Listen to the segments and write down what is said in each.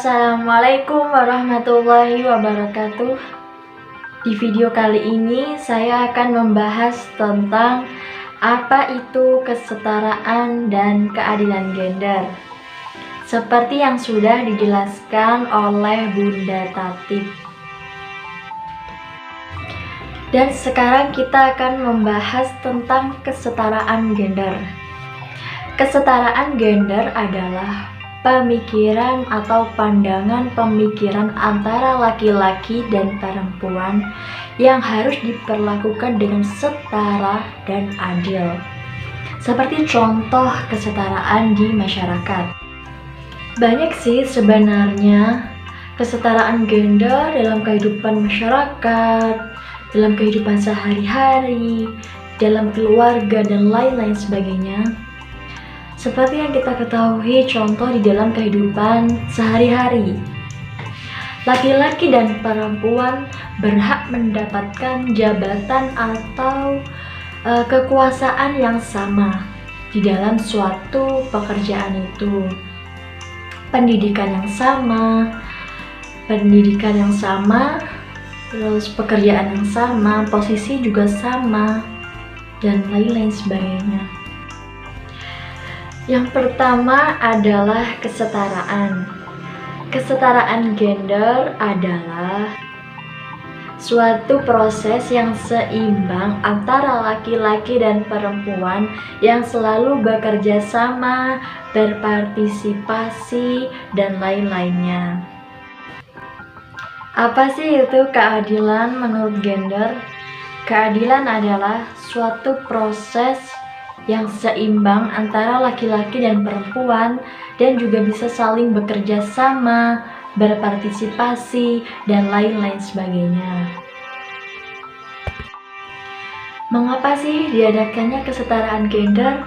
Assalamualaikum warahmatullahi wabarakatuh. Di video kali ini saya akan membahas tentang apa itu kesetaraan dan keadilan gender. Seperti yang sudah dijelaskan oleh Bunda Tatip. Dan sekarang kita akan membahas tentang kesetaraan gender. Kesetaraan gender adalah pemikiran atau pandangan pemikiran antara laki-laki dan perempuan yang harus diperlakukan dengan setara dan adil. Seperti contoh kesetaraan di masyarakat. Banyak sih sebenarnya kesetaraan gender dalam kehidupan masyarakat, dalam kehidupan sehari-hari, dalam keluarga, dan lain-lain sebagainya. Seperti yang kita ketahui contoh di dalam kehidupan sehari-hari. Laki-laki dan perempuan berhak mendapatkan jabatan atau kekuasaan yang sama di dalam suatu pekerjaan itu. Pendidikan yang sama, terus pekerjaan yang sama, posisi juga sama, dan lain-lain sebagainya. Yang pertama adalah kesetaraan. Kesetaraan gender adalah suatu proses yang seimbang antara laki-laki dan perempuan yang selalu bekerja sama, berpartisipasi, dan lain-lainnya. Apa sih itu keadilan menurut gender? Keadilan adalah suatu proses yang seimbang antara laki-laki dan perempuan dan juga bisa saling bekerja sama, berpartisipasi, dan lain-lain sebagainya. Mengapa sih diadakannya kesetaraan gender?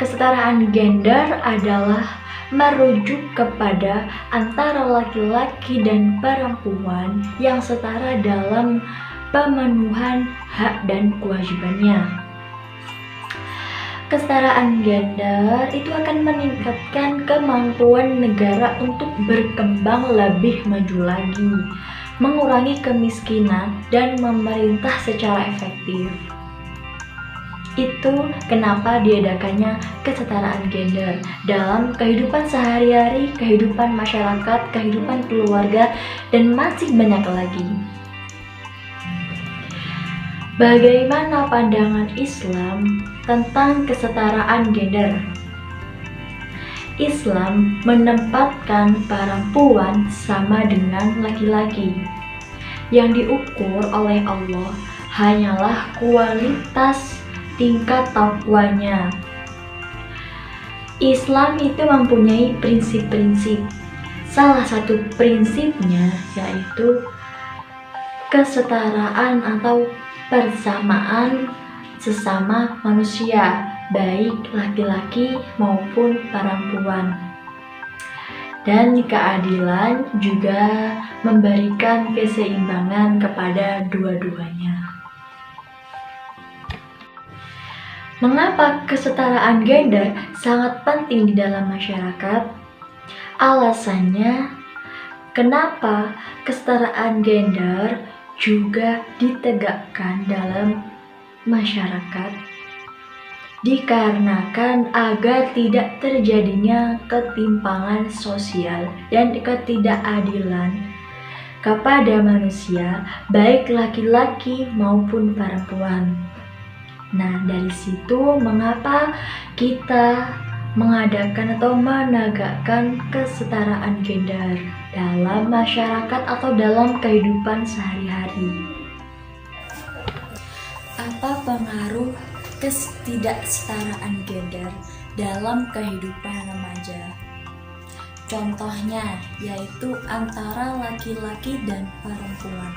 Kesetaraan gender adalah merujuk kepada antara laki-laki dan perempuan yang setara dalam pemenuhan hak dan kewajibannya. Kesetaraan gender itu akan meningkatkan kemampuan negara untuk berkembang lebih maju lagi, mengurangi kemiskinan, dan memerintah secara efektif. Itu kenapa diadakannya kesetaraan gender dalam kehidupan sehari-hari, kehidupan masyarakat, kehidupan keluarga, dan masih banyak lagi. Bagaimana pandangan Islam tentang kesetaraan gender? Islam menempatkan perempuan sama dengan laki-laki. Yang diukur oleh Allah hanyalah kualitas tingkat takwanya. Islam itu mempunyai prinsip-prinsip. Salah satu prinsipnya yaitu kesetaraan atau persamaan sesama manusia, baik laki-laki maupun perempuan. Dan keadilan juga memberikan keseimbangan kepada dua-duanya. Mengapa kesetaraan gender sangat penting di dalam masyarakat? Alasannya, kenapa kesetaraan gender juga ditegakkan dalam masyarakat? Dikarenakan agar tidak terjadinya ketimpangan sosial dan ketidakadilan kepada manusia, baik laki-laki maupun perempuan. Nah, dari situ mengapa kita mengadakan atau menegakkan kesetaraan gender dalam masyarakat atau dalam kehidupan sehari-hari. Apa pengaruh ketidaksetaraan gender dalam kehidupan remaja? Contohnya yaitu antara laki-laki dan perempuan.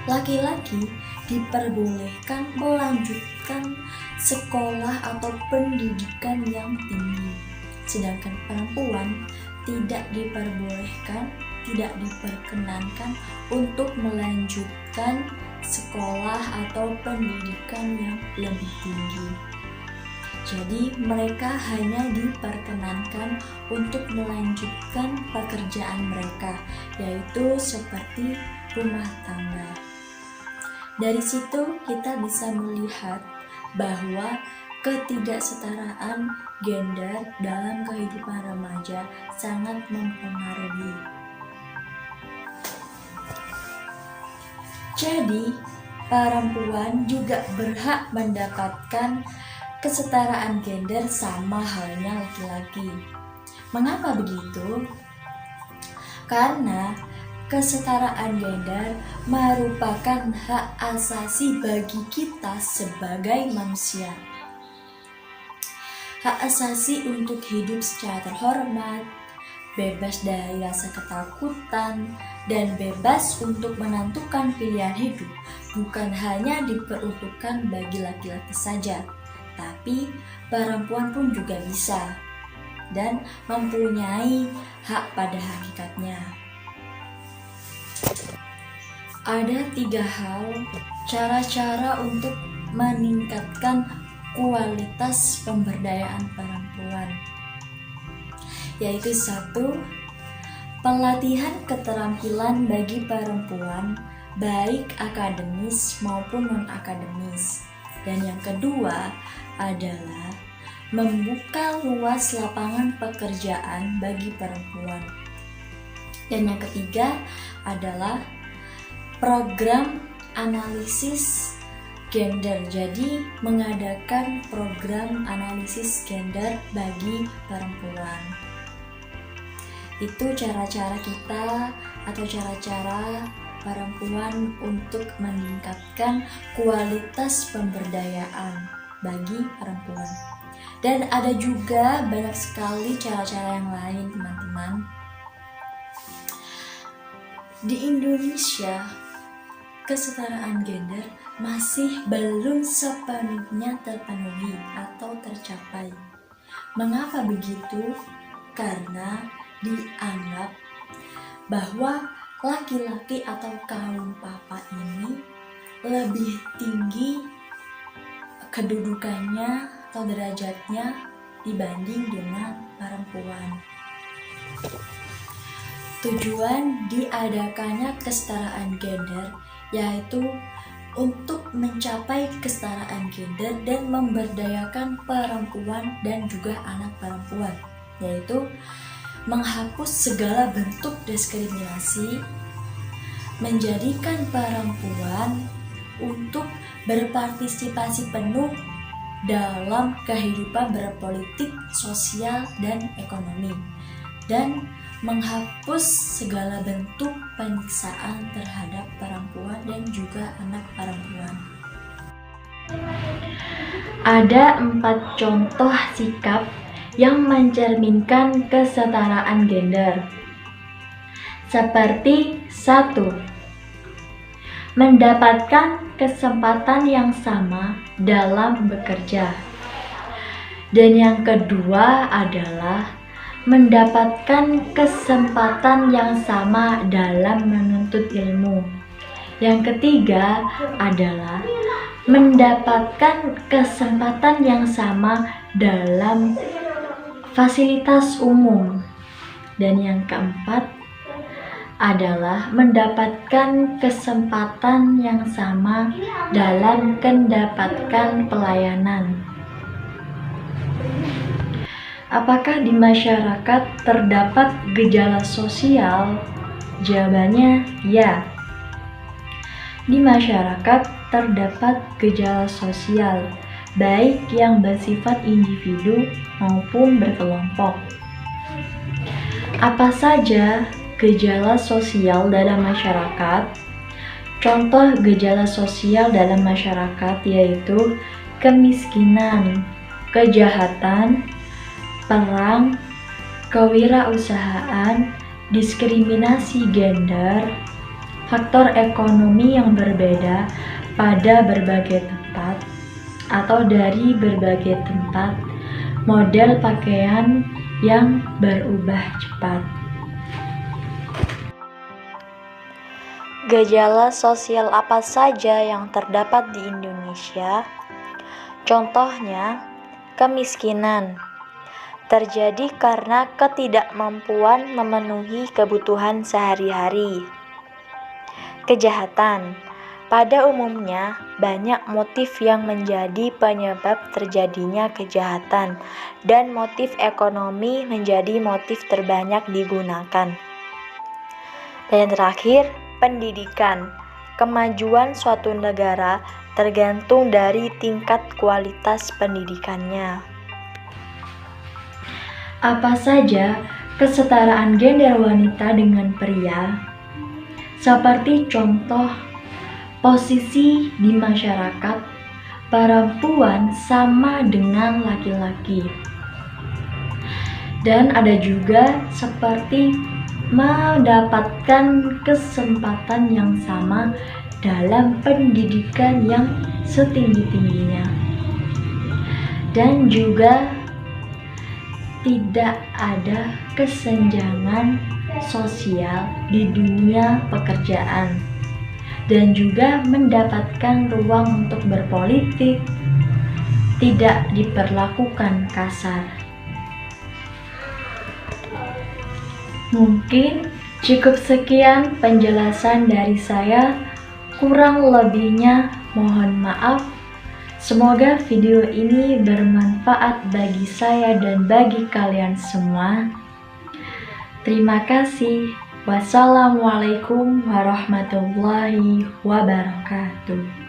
Laki-laki diperbolehkan melanjutkan sekolah atau pendidikan yang tinggi, sedangkan perempuan tidak diperbolehkan, tidak diperkenankan untuk melanjutkan sekolah atau pendidikan yang lebih tinggi. Jadi mereka hanya diperkenankan untuk melanjutkan pekerjaan mereka, yaitu seperti rumah tangga. Dari situ kita bisa melihat bahwa ketidaksetaraan gender dalam kehidupan remaja sangat mempengaruhi. Jadi, perempuan juga berhak mendapatkan kesetaraan gender sama halnya laki-laki. Mengapa begitu? Karena kesetaraan gender merupakan hak asasi bagi kita sebagai manusia. Hak asasi untuk hidup secara terhormat, bebas dari rasa ketakutan, dan bebas untuk menentukan pilihan hidup bukan hanya diperuntukkan bagi laki-laki saja, tapi perempuan pun juga bisa dan mempunyai hak pada hakikatnya. Ada 3 hal cara-cara untuk meningkatkan kualitas pemberdayaan perempuan, yaitu 1. Pelatihan keterampilan bagi perempuan baik akademis maupun non-akademis. Dan yang kedua adalah membuka luas lapangan pekerjaan bagi perempuan. Dan yang ketiga adalah program analisis gender. Jadi mengadakan program analisis gender bagi perempuan. Itu cara-cara kita atau cara-cara perempuan untuk meningkatkan kualitas pemberdayaan bagi perempuan. Dan ada juga banyak sekali cara-cara yang lain, teman-teman. Di Indonesia, kesetaraan gender masih belum sepenuhnya terpenuhi atau tercapai. Mengapa begitu? Karena dianggap bahwa laki-laki atau kaum papa ini lebih tinggi kedudukannya atau derajatnya dibanding dengan perempuan. Tujuan diadakannya kesetaraan gender yaitu untuk mencapai kesetaraan gender dan memberdayakan perempuan dan juga anak perempuan, yaitu menghapus segala bentuk diskriminasi, menjadikan perempuan untuk berpartisipasi penuh dalam kehidupan berpolitik, sosial, dan ekonomi, dan menghapus segala bentuk penyiksaan terhadap perempuan dan juga anak perempuan. Ada 4 contoh sikap yang mencerminkan kesetaraan gender. Seperti 1. Mendapatkan kesempatan yang sama dalam bekerja. Dan yang kedua adalah mendapatkan kesempatan yang sama dalam menuntut ilmu. Yang ketiga adalah mendapatkan kesempatan yang sama dalam fasilitas umum. Dan yang keempat adalah mendapatkan kesempatan yang sama dalam mendapatkan pelayanan. Apakah di masyarakat terdapat gejala sosial? Jawabannya ya. Di masyarakat terdapat gejala sosial, baik yang bersifat individu maupun berkelompok. Apa saja gejala sosial dalam masyarakat? Contoh gejala sosial dalam masyarakat yaitu kemiskinan, kejahatan, perang, kewirausahaan, diskriminasi gender, faktor ekonomi yang berbeda pada berbagai tempat atau dari berbagai tempat, model pakaian yang berubah cepat. Gejala sosial apa saja yang terdapat di Indonesia? Contohnya, kemiskinan terjadi karena ketidakmampuan memenuhi kebutuhan sehari-hari. Kejahatan pada umumnya banyak motif yang menjadi penyebab terjadinya kejahatan, dan motif ekonomi menjadi motif terbanyak digunakan. Dan yang terakhir, pendidikan. Kemajuan suatu negara tergantung dari tingkat kualitas pendidikannya. Apa saja kesetaraan gender wanita dengan pria? Seperti contoh, posisi di masyarakat, perempuan sama dengan laki-laki. Dan ada juga seperti mendapatkan kesempatan yang sama dalam pendidikan yang setinggi-tingginya. Dan juga tidak ada kesenjangan sosial di dunia pekerjaan, dan juga mendapatkan ruang untuk berpolitik, tidak diperlakukan kasar. Mungkin cukup sekian penjelasan dari saya, kurang lebihnya mohon maaf. Semoga video ini bermanfaat bagi saya dan bagi kalian semua. Terima kasih. Wassalamualaikum warahmatullahi wabarakatuh.